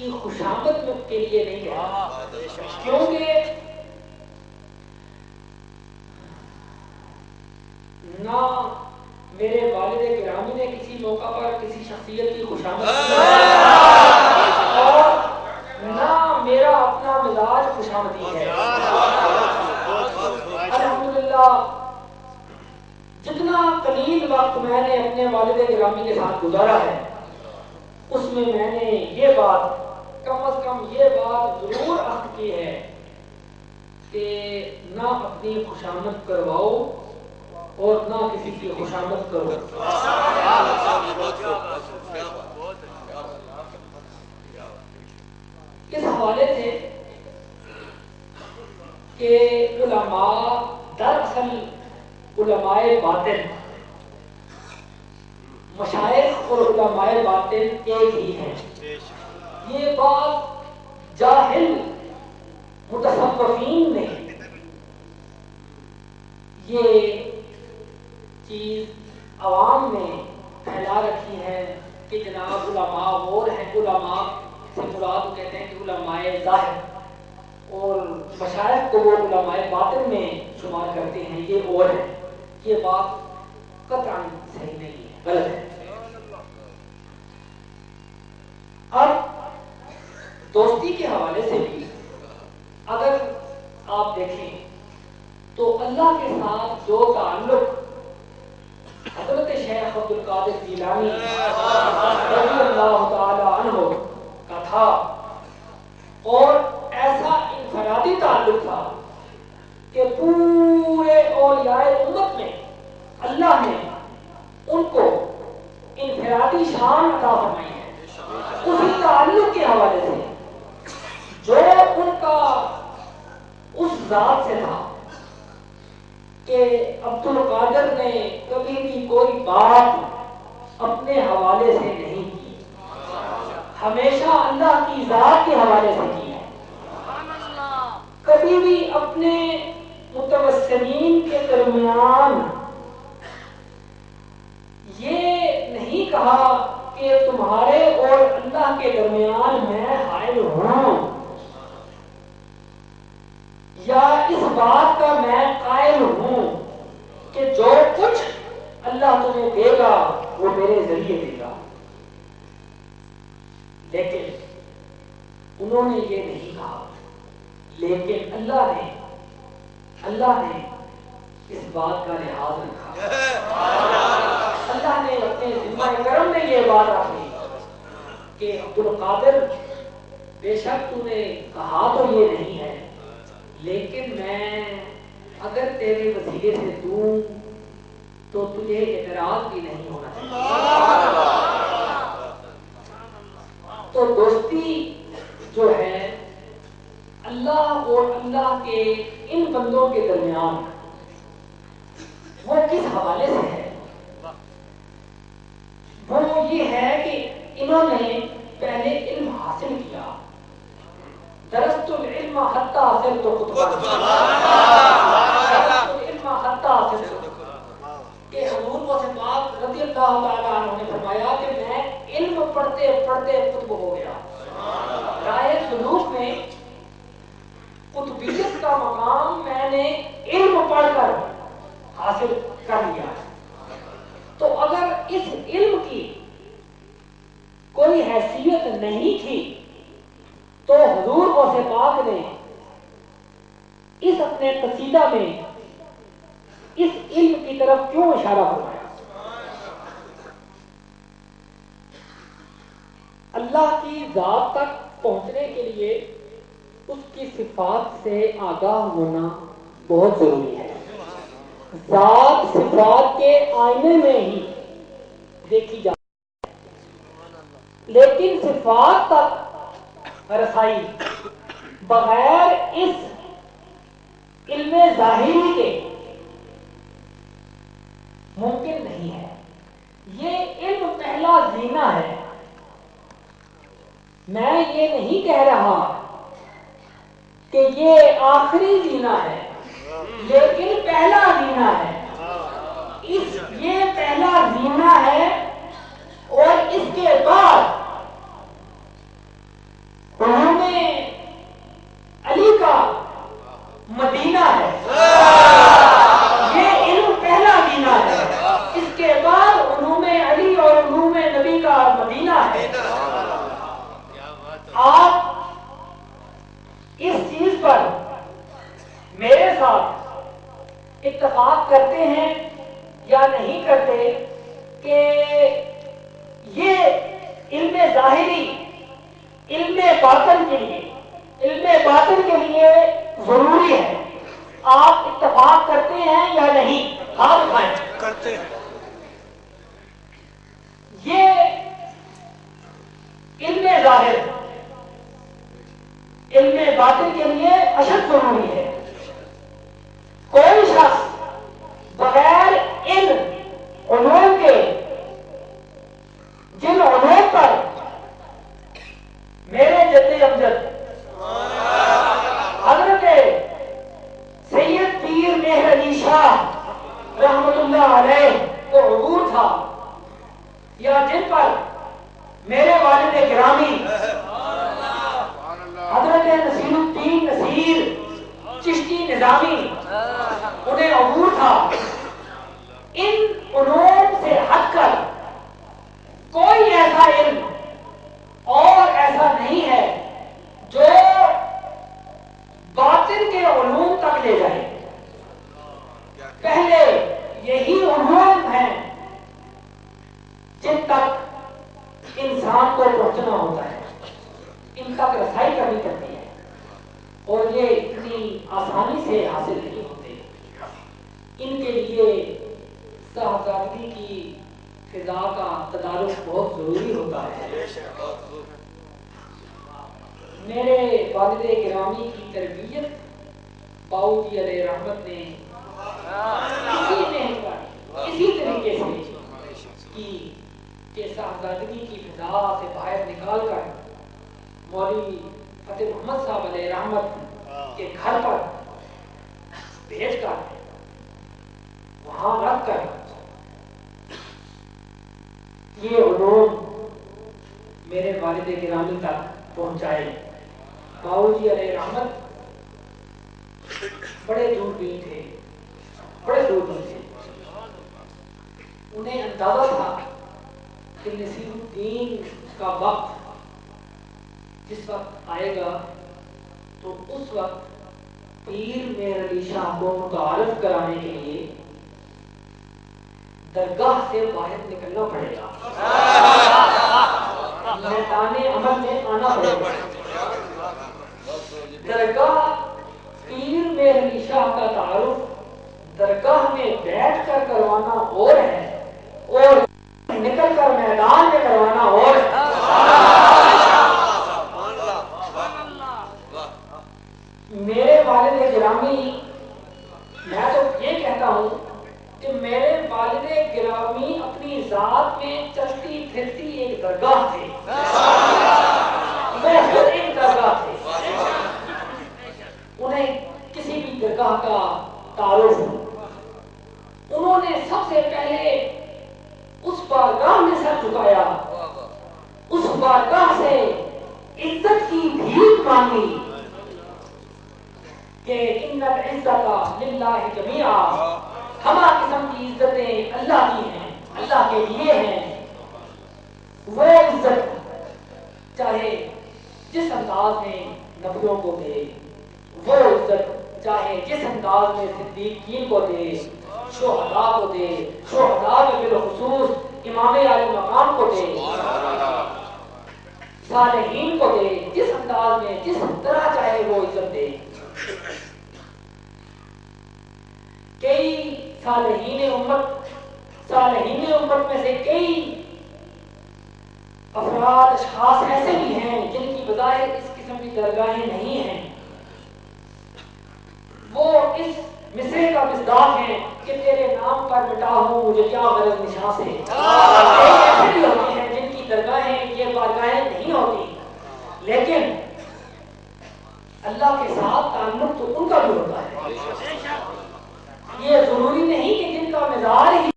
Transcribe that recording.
کی خوشامد کے لیے نہیں کہہ رہا، کیونکہ نہ میرے والد گرامی نے کسی موقع پر کسی شخصیت کی خوشامد کی اور نہ میرا اپنا مزاج خوشامدی ہے۔ الحمدللہ جتنا قلیل وقت میں نے اپنے والد گرامی کے ساتھ گزارا ہے اس میں نے یہ بات کم از کم یہ بات ضرور عہد کی ہے کہ نہ اپنی خوشامد کرواؤ اور نہ کسی کی خوشامد کرو۔ اس حوالے سے کہ علماء دراصل علماء باطن، مشائخ اور علماء باطن ایک ہی ہیں، یہ بات جاہل متصوفین نے یہ چیز عوام میں پھیلا رکھی ہے کہ جناب علماء اور ہیں، علماء سے مراد کہتے ہیں کہ علماء ظاہر، اور مشائخ کو وہ علماء باطن میں شمار کرتے ہیں، یہ اور ہے۔ یہ بات قطعاً صحیح نہیں ہے، غلط ہے۔ اب دوستی کے حوالے سے بھی اگر آپ دیکھیں تو اللہ کے ساتھ جو تعلق حضرت شیخ عبد القادر جیلانی رضی اللہ تعالی عنہ کا تھا، اور ایسا انفرادی تعلق تھا کہ پورے اولیاء امت میں اللہ نے ان کو انفرادی شان عطا فرمائی ہے، اسی تعلق کے حوالے سے جو ان کا اس ذات سے تھا کہ عبد القادر نے کبھی بھی کوئی بات اپنے حوالے سے نہیں کی، ہمیشہ اللہ کی ذات کے حوالے سے کی ہے، کبھی بھی اپنے متوسلین کے درمیان یہ نہیں کہا کہ تمہارے اور اللہ کے درمیان میں حائل ہوں، یا اس بات کا میں قائل ہوں کہ جو کچھ اللہ تمہیں دے گا وہ میرے ذریعے دے گا، لیکن انہوں نے یہ نہیں کہا، لیکن اللہ نے اس بات کا لحاظ رکھا، اللہ نے اپنے ذمہ کرم میں یہ بات رکھی کہ عبد القادر بے شک تو نے کہا تو یہ نہیں ہے، لیکن میں اگر تیرے وسیلے سے دوں تو تجھے اعتراض بھی نہیں ہونا چاہیے۔ تو دوستی جو ہے اللہ اور اللہ کے ان بندوں کے درمیان وہ کس حوالے سے ہے؟ وہ یہ ہے کہ انہوں نے پہلے علم حاصل کیا، درست العلم حتی صرت کہ حضور و پاک رضی اللہ تعالیٰ عنہ نے فرمایا کہ میں علم پڑھتے پڑھتے قطب ہو گیا۔ رائے سلوک میں قطبیت کا مقام میں نے علم پڑھ کر حاصل کر لیا، تو اگر اس علم کی کوئی حیثیت نہیں تھی تو حضور غوث پاک نے اس اپنے قصیدہ میں اس علم کی طرف کیوں اشارہ فرمایا؟ اللہ کی ذات تک پہنچنے کے لیے اس کی صفات سے آگاہ ہونا بہت ضروری ہے۔ ذات صفات کے آئینے میں ہی دیکھی جاتی ہے، لیکن صفات تک رسائی بغیر اس علم ظاہری کے ممکن نہیں ہے۔ یہ علم پہلا زینہ ہے، میں یہ نہیں کہہ رہا کہ یہ آخری زینہ ہے، لیکن پہلا زینہ ہے۔ یہ پہلا زینہ ہے، اور اس کے بعد اتفاق کرتے ہیں یا نہیں کرتے کہ یہ علم ظاہری علم باطن کے لیے ضروری ہے؟ آپ اتفاق کرتے ہیں یا نہیں؟ ہاتھ اٹھائیں۔ کرتے ہیں۔ یہ علم ظاہر علم باطن کے لیے اشد ضروری ہے۔ کوئی شخص بغیر ان علوم کے، جن علوم پر میرے جد امجد حضرت سید پیر مہر علی شاہ رحمت اللہ علیہ کو عبور تھا، یا جن پر میرے والد گرامی حضرت نصیر الدین نصیر چشتی نظامی انہیں عبور تھا، ان علوم سے ہٹ کر کوئی ایسا علم اور ایسا نہیں ہے جو باطن کے علوم تک لے جائے۔ پہلے یہی علوم ہیں جن تک انسان کو پہنچنا ہوتا ہے، ان تک رسائی کرنی پڑتی ہے، اور یہ اتنی آسانی سے حاصل نہیں ہوتے۔ ان کے لیے صاحبزادگی کی فضا کا تدارک بہت ضروری ہوتا ہے۔ میرے والد گرامی کی تربیت باؤ جی علیہ رحمت نے اسی طریقے سے کی کہ صاحبزادگی کی فضا سے باہر نکال کر مولوی فتح محمد صاحب علیہ رحمت کے گھر پر بھیج کر وہاں رکھ کر یہ علوم میرے والد گرامی تک پہنچائے۔ باؤ جی علیہ رحمت بڑے دوربین تھے، انہیں اندازہ تھا کہ نصیر الدین کا وقت جس وقت آئے گا تو اس وقت پیر مہر علی شاہ کو متعارف کرانے کے لیے درگاہ سے باہر نکلنا پڑے گا، میدان عمل میں آنا پڑے گا۔ درگاہ پیر مہر علی شاہ کا تعارف درگاہ میں بیٹھ کر کروانا اور ہے، اور نکل کر میدان میں کروانا اور ہے۔ میرے والد گرامی، میں تو یہ کہتا ہوں کہ میرے والد گرامی اپنی ذات میں چلتی پھرتی ایک درگاہ تھے، وہ خود ایک درگاہ تھے۔ انہیں کسی بھی درگاہ کا تعارف، انہوں نے سب سے پہلے اس بارگاہ میں سر جھکایا، اس بارگاہ سے عزت کی بھیک مانگی کہ ان العزت للہ جمیعا، ہمہ قسم کی عزتیں اللہ کی ہیں، اللہ کے لیے ہیں۔ وہ عزت چاہے جس انداز میں نبیوں کو دے، وہ عزت چاہے جس انداز میں صدیقین کو دے، شہداء کو دے، شہداء میں بالخصوص امام عالی مقام کو دے، صالحین کو دے، جس انداز میں جس طرح چاہے وہ عزت دے۔ کئی صالحین امت میں سے کئی افراد اشخاص ایسے بھی ہیں جن کی بظاہر اس قسم کی درگاہیں نہیں ہیں، وہ اس مصرے کا مصداق ہیں کہ تیرے نام پر مٹا ہوں مجھے کیا غرض نشاں سے۔ ایسے بھی ہوتے ہیں جن کی درگاہیں یہ بارگاہیں نہیں ہوتی، لیکن اللہ کے ساتھ تعلق تو ان کا بھی ہوتا ہے۔ یہ ضروری نہیں کہ جن کا مزار ہی